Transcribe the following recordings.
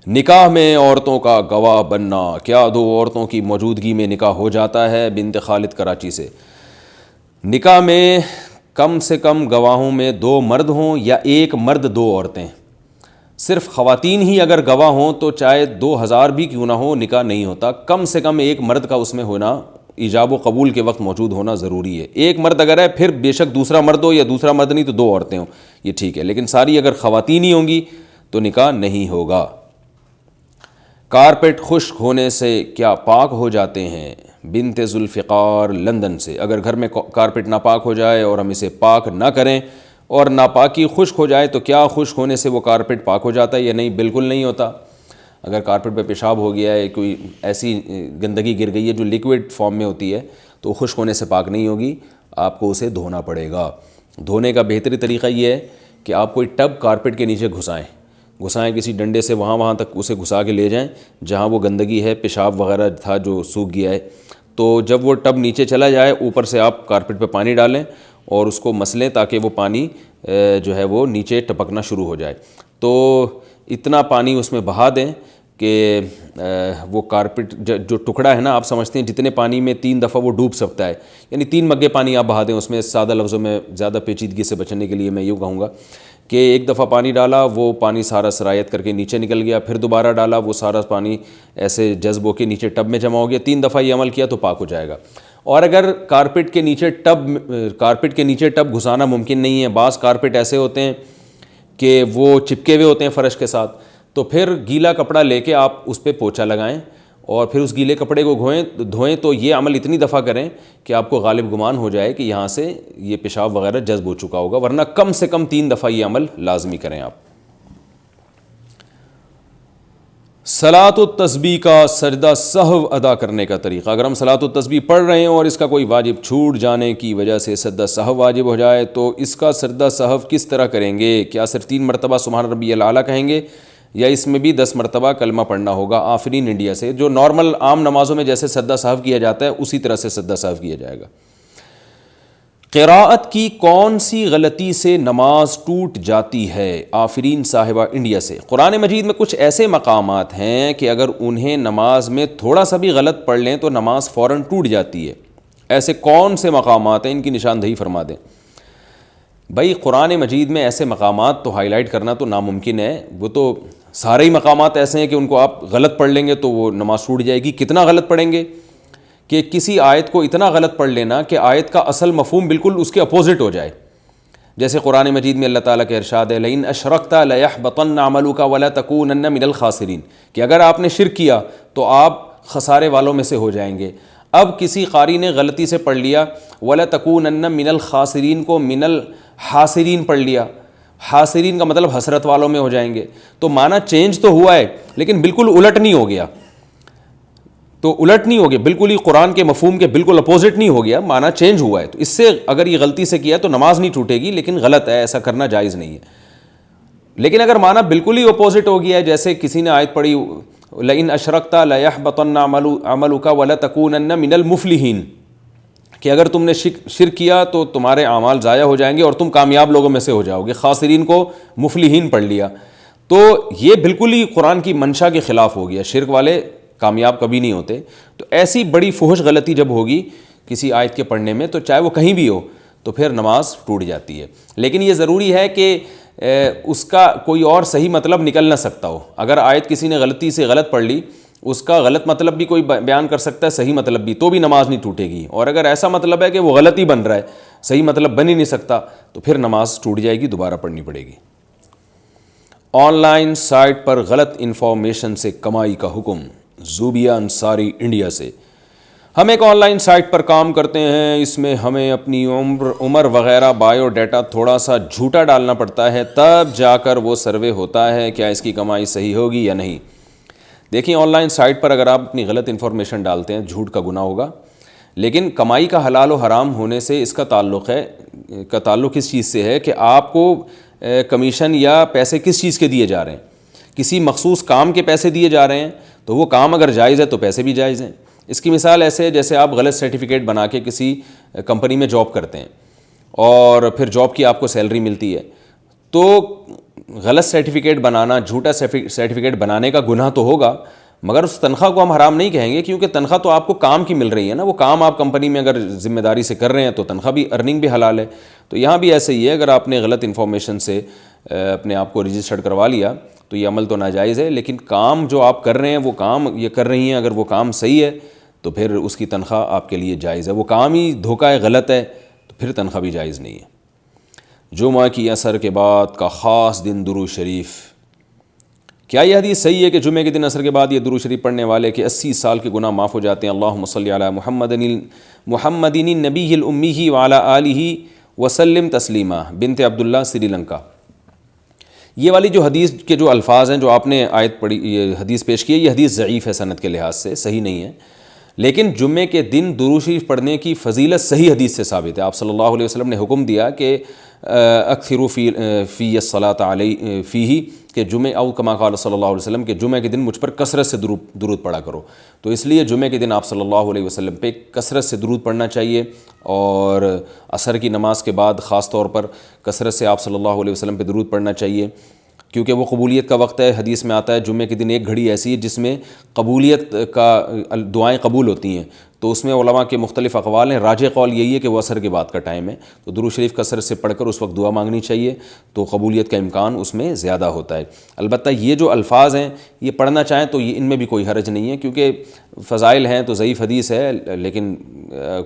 نکاح میں عورتوں کا گواہ بننا، کیا دو عورتوں کی موجودگی میں نکاح ہو جاتا ہے؟ بنت خالد کراچی سے۔ نکاح میں کم سے کم گواہوں میں 2 مرد ہوں یا 1 مرد 2 عورتیں، صرف خواتین ہی اگر گواہ ہوں تو چاہے 2000 بھی کیوں نہ ہو نکاح نہیں ہوتا، کم سے کم 1 مرد کا اس میں ہونا، ایجاب و قبول کے وقت موجود ہونا ضروری ہے۔ 1 مرد اگر ہے پھر بے شک دوسرا مرد ہو، یا دوسرا مرد نہیں تو 2 عورتیں ہوں، یہ ٹھیک ہے، لیکن ساری اگر خواتین ہی ہوں گی تو نکاح نہیں ہوگا۔ کارپیٹ خشک ہونے سے کیا پاک ہو جاتے ہیں؟ بنت ذوالفقار لندن سے۔ اگر گھر میں کارپیٹ ناپاک ہو جائے اور ہم اسے پاک نہ کریں اور ناپاکی خشک ہو جائے تو کیا خشک ہونے سے وہ کارپیٹ پاک ہو جاتا ہے یا نہیں؟ بالکل نہیں ہوتا۔ اگر کارپیٹ پہ پیشاب ہو گیا ہے، کوئی ایسی گندگی گر گئی ہے جو لیکوڈ فارم میں ہوتی ہے تو خشک ہونے سے پاک نہیں ہوگی، آپ کو اسے دھونا پڑے گا۔ دھونے کا بہترین طریقہ یہ ہے کہ آپ کوئی ٹب کارپیٹ کے نیچے گھسائیں کسی ڈنڈے سے، وہاں تک اسے گھسا کے لے جائیں جہاں وہ گندگی ہے، پیشاب وغیرہ تھا جو سوکھ گیا ہے، تو جب وہ ٹب نیچے چلا جائے اوپر سے آپ کارپیٹ پہ پانی ڈالیں اور اس کو مسلیں تاکہ وہ پانی جو ہے وہ نیچے ٹپکنا شروع ہو جائے۔ تو اتنا پانی اس میں بہا دیں کہ وہ کارپیٹ جو ٹکڑا ہے نا، آپ سمجھتے ہیں جتنے پانی میں 3 دفعہ وہ ڈوب سکتا ہے، یعنی 3 مگیں پانی آپ بہا دیں اس میں۔ سادہ لفظوں میں زیادہ پیچیدگی سے بچنے کے لیے میں یوں کہوں گا کہ 1 دفعہ پانی ڈالا، وہ پانی سارا سرایت کر کے نیچے نکل گیا، پھر دوبارہ ڈالا، وہ سارا پانی ایسے جذب ہو کے نیچے ٹب میں جمع ہو گیا۔ 3 دفعہ یہ عمل کیا تو پاک ہو جائے گا۔ اور اگر کارپیٹ کے نیچے ٹب گھسانا ممکن نہیں ہے، بعض کارپیٹ ایسے ہوتے ہیں کہ وہ چپکے ہوئے ہوتے ہیں فرش کے ساتھ، تو پھر گیلا کپڑا لے کے آپ اس پہ پوچھا لگائیں اور پھر اس گیلے کپڑے کو دھوئیں، تو یہ عمل اتنی دفعہ کریں کہ آپ کو غالب گمان ہو جائے کہ یہاں سے یہ پیشاب وغیرہ جذب ہو چکا ہوگا، ورنہ کم سے کم 3 دفعہ یہ عمل لازمی کریں آپ۔ صلاۃ التسبیح کا سجدہ سہو ادا کرنے کا طریقہ۔ اگر ہم صلاۃ التسبیح پڑھ رہے ہیں اور اس کا کوئی واجب چھوٹ جانے کی وجہ سے سجدہ سہو واجب ہو جائے تو اس کا سجدہ سہو کس طرح کریں گے؟ کیا صرف 3 مرتبہ سبحان ربی الاعلیٰ کہیں گے یا اس میں بھی 10 مرتبہ کلمہ پڑھنا ہوگا؟ آفرین انڈیا سے۔ جو نارمل عام نمازوں میں جیسے سجدہ سہو کیا جاتا ہے اسی طرح سے سجدہ سہو کیا جائے گا۔ قراءت کی کون سی غلطی سے نماز ٹوٹ جاتی ہے؟ آفرین صاحبہ انڈیا سے۔ قرآن مجید میں کچھ ایسے مقامات ہیں کہ اگر انہیں نماز میں تھوڑا سا بھی غلط پڑھ لیں تو نماز فوراً ٹوٹ جاتی ہے۔ ایسے کون سے مقامات ہیں؟ ان کی نشاندہی فرما دیں۔ بھائی قرآن مجید میں ایسے مقامات تو ہائی لائٹ کرنا تو ناممکن ہے، وہ تو سارے ہی مقامات ایسے ہیں کہ ان کو آپ غلط پڑھ لیں گے تو وہ نماز ٹوٹ جائے گی۔ کتنا غلط پڑھیں گے کہ کسی آیت کو اتنا غلط پڑھ لینا کہ آیت کا اصل مفہوم بالکل اس کے اپوزٹ ہو جائے۔ جیسے قرآن مجید میں اللہ تعالیٰ کا ارشاد ہے لئن اشرکت لیحبطن عملک ولتکونن من الخاسرین، کہ اگر آپ نے شرک کیا تو آپ خسارے والوں میں سے ہو جائیں گے۔ اب کسی قاری نے غلطی سے پڑھ لیا ولتکونن من الخاسرین کو من الحاسرین پڑھ لیا، حاسرین کا مطلب حسرت والوں میں ہو جائیں گے، تو معنی چینج تو ہوا ہے لیکن بالکل الٹ نہیں ہو گیا، بالکل ہی قرآن کے مفہوم کے بالکل اپوزٹ نہیں ہو گیا، معنی چینج ہوا ہے۔ تو اس سے اگر یہ غلطی سے کیا تو نماز نہیں ٹوٹے گی، لیکن غلط ہے، ایسا کرنا جائز نہیں ہے۔ لیکن اگر معنی بالکل ہی اپوزٹ ہو گیا ہے، جیسے کسی نے آیت پڑھی لئن اشرکت لیحبطن عملک ولتکونن من المفلحین، کہ اگر تم نے شرک کیا تو تمہارے اعمال ضائع ہو جائیں گے اور تم کامیاب لوگوں میں سے ہو جاؤ گے۔ خاسرین کو مفلحین پڑھ لیا، تو یہ بالکل ہی قرآن کی منشا کے خلاف ہو گیا، شرک والے کامیاب کبھی نہیں ہوتے۔ تو ایسی بڑی فحش غلطی جب ہوگی کسی آیت کے پڑھنے میں تو چاہے وہ کہیں بھی ہو تو پھر نماز ٹوٹ جاتی ہے۔ لیکن یہ ضروری ہے کہ اس کا کوئی اور صحیح مطلب نکل نہ سکتا ہو۔ اگر آیت کسی نے غلطی سے غلط پڑھ لی، اس کا غلط مطلب بھی کوئی بیان کر سکتا ہے، صحیح مطلب بھی، تو بھی نماز نہیں ٹوٹے گی۔ اور اگر ایسا مطلب ہے کہ وہ غلط ہی بن رہا ہے، صحیح مطلب بن ہی نہیں سکتا، تو پھر نماز ٹوٹ جائے گی، دوبارہ پڑھنی پڑے گی۔ آن لائن سائٹ پر غلط انفارمیشن سے کمائی کا حکم۔ زوبیہ انصاری انڈیا سے۔ ہم ایک آن لائن سائٹ پر کام کرتے ہیں، اس میں ہمیں اپنی عمر وغیرہ بایو ڈیٹا تھوڑا سا جھوٹا ڈالنا پڑتا ہے، تب جا کر وہ سروے ہوتا ہے۔ کیا اس کی کمائی صحیح ہوگی یا نہیں؟ دیکھیں آن لائن سائٹ پر اگر آپ اپنی غلط انفارمیشن ڈالتے ہیں، جھوٹ کا گناہ ہوگا، لیکن کمائی کا حلال و حرام ہونے سے اس کا تعلق اس چیز سے ہے کہ آپ کو کمیشن یا پیسے کس چیز کے دیے جا رہے ہیں۔ کسی مخصوص کام کے پیسے دیے جا رہے ہیں تو وہ کام اگر جائز ہے تو پیسے بھی جائز ہیں۔ اس کی مثال ایسے ہے جیسے آپ غلط سرٹیفکیٹ بنا کے کسی کمپنی میں جاب کرتے ہیں اور پھر جاب کی آپ کو سیلری ملتی ہے، تو غلط سرٹیفکیٹ بنانا، جھوٹا سرٹیفکیٹ بنانے کا گناہ تو ہوگا، مگر اس تنخواہ کو ہم حرام نہیں کہیں گے، کیونکہ تنخواہ تو آپ کو کام کی مل رہی ہے نا، وہ کام آپ کمپنی میں اگر ذمہ داری سے کر رہے ہیں تو تنخواہ بھی، ارننگ بھی حلال ہے۔ تو یہاں بھی ایسے ہی ہے، اگر آپ نے غلط انفارمیشن سے اپنے آپ کو رجسٹرڈ کروا لیا تو یہ عمل تو ناجائز ہے، لیکن کام جو آپ کر رہے ہیں، وہ کام یہ کر رہی ہیں، اگر وہ کام صحیح ہے تو پھر اس کی تنخواہ آپ کے لیے جائز ہے۔ وہ کام ہی دھوکہ ہے، غلط ہے، تو پھر تنخواہ بھی جائز نہیں ہے۔ جمعہ کی عصر کے بعد کا خاص دن درود شریف، کیا یہ حدیث صحیح ہے کہ جمعہ کے دن عصر کے بعد یہ درود شریف پڑھنے والے کے 80 سال کے گناہ معاف ہو جاتے ہیں؟ اللہم صلی علی محمد النبی الامی وعلی آلہ وسلم تسلیما۔ بنت عبداللہ، سری لنکا۔ یہ والی جو حدیث کے جو الفاظ ہیں جو آپ نے آیت پڑھی، یہ حدیث پیش کی ہے، یہ حدیث ضعیف ہے، سند کے لحاظ سے صحیح نہیں ہے، لیکن جمعے کے دن درود شریف پڑھنے کی فضیلت صحیح حدیث سے ثابت ہے۔ آپ صلی اللہ علیہ وسلم نے حکم دیا کہ اکثروا فی الصلاۃ علیہ فیہ، کہ جمعہ، او کما قال صلی اللہ علیہ وسلم، کہ جمعہ کے دن مجھ پر کثرت سے درود پڑھا کرو۔ تو اس لیے جمعہ کے دن آپ صلی اللہ علیہ وسلم پہ کثرت سے درود پڑھنا چاہیے، اور عصر کی نماز کے بعد خاص طور پر کثرت سے آپ صلی اللہ علیہ وسلم پہ درود پڑھنا چاہیے، کیونکہ وہ قبولیت کا وقت ہے۔ حدیث میں آتا ہے جمعہ کے دن ایک گھڑی ایسی ہے جس میں قبولیت کا دعائیں قبول ہوتی ہیں، تو اس میں علماء کے مختلف اقوال ہیں، راجح قول یہی ہے کہ وہ عصر کے بعد کا ٹائم ہے، تو درود شریف کثرت سے پڑھ کر اس وقت دعا مانگنی چاہیے، تو قبولیت کا امکان اس میں زیادہ ہوتا ہے۔ البتہ یہ جو الفاظ ہیں یہ پڑھنا چاہیں تو ان میں بھی کوئی حرج نہیں ہے، کیونکہ فضائل ہیں تو ضعیف حدیث ہے، لیکن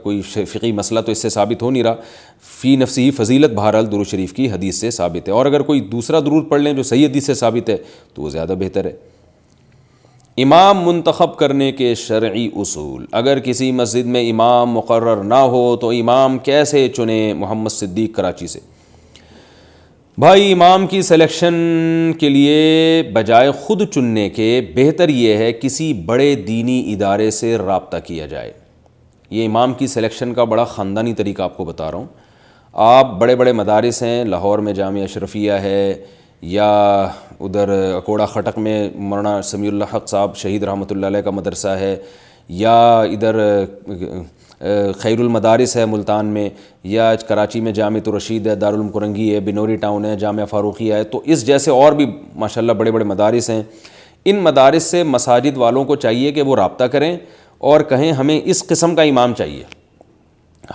کوئی فقہی مسئلہ تو اس سے ثابت ہو نہیں رہا۔ فی نفسی فضیلت بہرحال درود شریف کی حدیث سے ثابت ہے، اور اگر کوئی دوسرا درود پڑھ لیں جو صحیح حدیث سے ثابت ہے تو وہ زیادہ بہتر ہے۔ امام منتخب کرنے کے شرعی اصول، اگر کسی مسجد میں امام مقرر نہ ہو تو امام کیسے چنیں؟ محمد صدیق، کراچی سے۔ بھائی، امام کی سلیکشن کے لیے بجائے خود چننے کے بہتر یہ ہے کسی بڑے دینی ادارے سے رابطہ کیا جائے۔ یہ امام کی سلیکشن کا بڑا خاندانی طریقہ آپ کو بتا رہا ہوں۔ آپ بڑے بڑے مدارس ہیں، لاہور میں جامعہ اشرفیہ ہے، یا ادھر اکوڑا خٹک میں مولانا سمیع اللہ حق صاحب شہید رحمۃ اللہ علیہ کا مدرسہ ہے، یا ادھر خیر المدارس ہے ملتان میں، یا کراچی میں جامعہ الرشید ہے، دارالعلوم کرنگی ہے، بنوری ٹاؤن ہے، جامعہ فاروقیہ ہے، تو اس جیسے اور بھی ماشاءاللہ بڑے بڑے مدارس ہیں۔ ان مدارس سے مساجد والوں کو چاہیے کہ وہ رابطہ کریں اور کہیں ہمیں اس قسم کا امام چاہیے،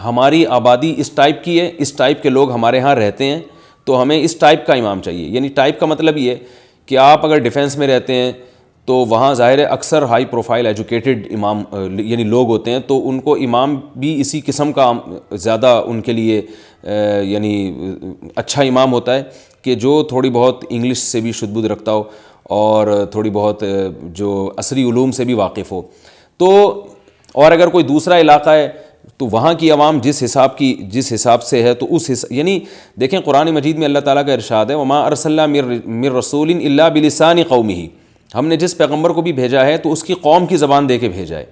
ہماری آبادی اس ٹائپ کی ہے، اس ٹائپ کے لوگ ہمارے ہاں رہتے ہیں، تو ہمیں اس ٹائپ کا امام چاہیے۔ یعنی ٹائپ کا مطلب یہ کہ آپ اگر ڈیفنس میں رہتے ہیں تو وہاں ظاہر ہے اکثر ہائی پروفائل ایجوکیٹڈ امام یعنی لوگ ہوتے ہیں، تو ان کو امام بھی اسی قسم کا زیادہ ان کے لیے یعنی اچھا امام ہوتا ہے کہ جو تھوڑی بہت انگلش سے بھی شدبد رکھتا ہو اور تھوڑی بہت جو عصری علوم سے بھی واقف ہو۔ تو اور اگر کوئی دوسرا علاقہ ہے تو وہاں کی عوام جس حساب سے ہے تو یعنی دیکھیں قرآن مجید میں اللہ تعالیٰ کا ارشاد ہے وما ارسلنا من رسول الا بلسان قومہ، ہم نے جس پیغمبر کو بھی بھیجا ہے تو اس کی قوم کی زبان دے کے بھیجا ہے۔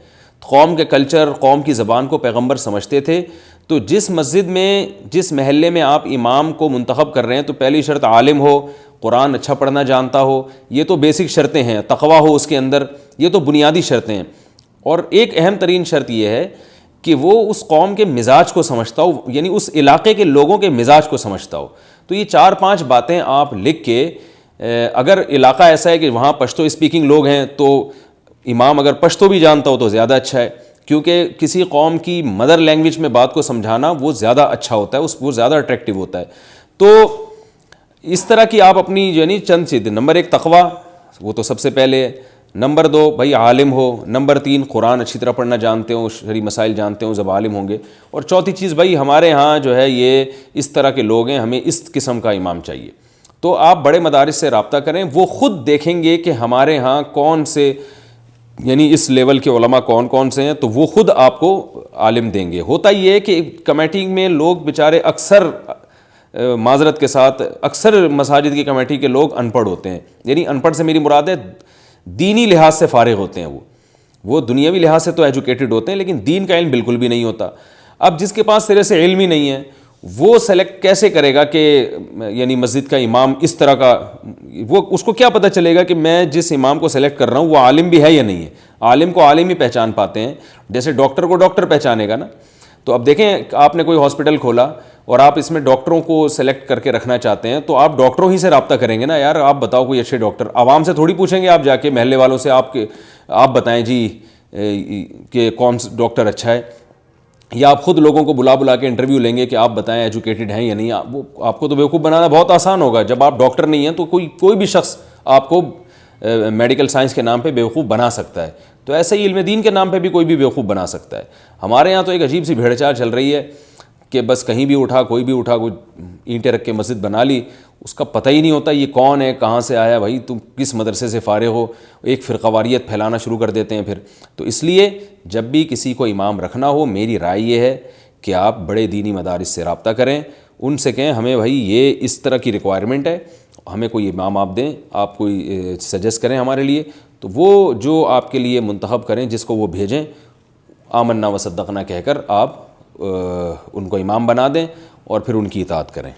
قوم کے کلچر، قوم کی زبان کو پیغمبر سمجھتے تھے، تو جس مسجد میں، جس محلے میں آپ امام کو منتخب کر رہے ہیں تو پہلی شرط عالم ہو، قرآن اچھا پڑھنا جانتا ہو، یہ تو بیسک شرطیں ہیں، تقویٰ ہو اس کے اندر، یہ تو بنیادی شرطیں ہیں۔ اور ایک اہم ترین شرط یہ ہے کہ وہ اس قوم کے مزاج کو سمجھتا ہو، یعنی اس علاقے کے لوگوں کے مزاج کو سمجھتا ہو۔ تو یہ 4-5 باتیں آپ لکھ کے، اگر علاقہ ایسا ہے کہ وہاں پشتو اسپیکنگ لوگ ہیں تو امام اگر پشتو بھی جانتا ہو تو زیادہ اچھا ہے، کیونکہ کسی قوم کی مدر لینگویج میں بات کو سمجھانا وہ زیادہ اچھا ہوتا ہے، وہ زیادہ اٹریکٹیو ہوتا ہے۔ تو اس طرح کی آپ اپنی یعنی چند چیزیں، نمبر 1 تقویٰ، وہ تو سب سے پہلے ہے، نمبر 2 بھائی عالم ہو، نمبر 3 قرآن اچھی طرح پڑھنا جانتے ہوں، شرعی مسائل جانتے ہوں، جب عالم ہوں گے، اور چوتھی چیز بھائی ہمارے ہاں جو ہے یہ اس طرح کے لوگ ہیں، ہمیں اس قسم کا امام چاہیے۔ تو آپ بڑے مدارس سے رابطہ کریں، وہ خود دیکھیں گے کہ ہمارے ہاں کون سے یعنی اس لیول کے علماء کون سے ہیں، تو وہ خود آپ کو عالم دیں گے۔ ہوتا یہ ہے کہ کمیٹی میں لوگ بیچارے اکثر معذرت کے ساتھ اکثر مساجد کی کمیٹی کے لوگ ان پڑھ ہوتے ہیں، یعنی ان پڑھ سے میری مراد ہے دینی لحاظ سے فارغ ہوتے ہیں، وہ دنیاوی لحاظ سے تو ایجوکیٹڈ ہوتے ہیں لیکن دین کا علم بالکل بھی نہیں ہوتا۔ اب جس کے پاس سرے سے علم ہی نہیں ہے وہ سلیکٹ کیسے کرے گا کہ یعنی مسجد کا امام اس طرح کا، وہ اس کو کیا پتہ چلے گا کہ میں جس امام کو سلیکٹ کر رہا ہوں وہ عالم بھی ہے یا نہیں ہے؟ عالم کو عالم ہی پہچان پاتے ہیں، جیسے ڈاکٹر کو ڈاکٹر پہچانے گا نا۔ تو اب دیکھیں آپ نے کوئی ہاسپٹل کھولا اور آپ اس میں ڈاکٹروں کو سلیکٹ کر کے رکھنا چاہتے ہیں تو آپ ڈاکٹروں ہی سے رابطہ کریں گے نا یار. آپ بتاؤ کوئی اچھے ڈاکٹر, عوام سے تھوڑی پوچھیں گے آپ جا کے محلے والوں سے آپ بتائیں جی کہ کون سا ڈاکٹر اچھا ہے, یا آپ خود لوگوں کو بلا کے انٹرویو لیں گے کہ آپ بتائیں ایجوکیٹڈ ہیں یا نہیں. آپ کو تو بیوقوف بنانا بہت آسان ہوگا. جب آپ ڈاکٹر نہیں ہیں تو کوئی بھی شخص آپ کو میڈیکل سائنس کے نام پہ بیوقوف بنا سکتا ہے. تو ایسے ہی علم دین کے نام پہ بھی کوئی بھی بیوقوف بنا سکتا ہے. ہمارے یہاں تو ایک عجیب سی بھیڑ چال چل رہی ہے کہ بس کہیں بھی اٹھا کوئی اینٹیں رکھ کے مسجد بنا لی, اس کا پتہ ہی نہیں ہوتا یہ کون ہے, کہاں سے آیا, بھائی تم کس مدرسے سے فارغ ہو, ایک فرقہ واریت پھیلانا شروع کر دیتے ہیں پھر. تو اس لیے جب بھی کسی کو امام رکھنا ہو, میری رائے یہ ہے کہ آپ بڑے دینی مدارس سے رابطہ کریں, ان سے کہیں ہمیں بھائی یہ اس طرح کی ریکوائرمنٹ ہے, ہمیں کوئی امام آپ دیں, آپ کوئی سجیسٹ کریں ہمارے لیے, تو وہ جو آپ کے لیے منتخب کریں, جس کو وہ بھیجیں, آمنا و صدقنا کہہ کر آپ ان کو امام بنا دیں اور پھر ان کی اطاعت کریں.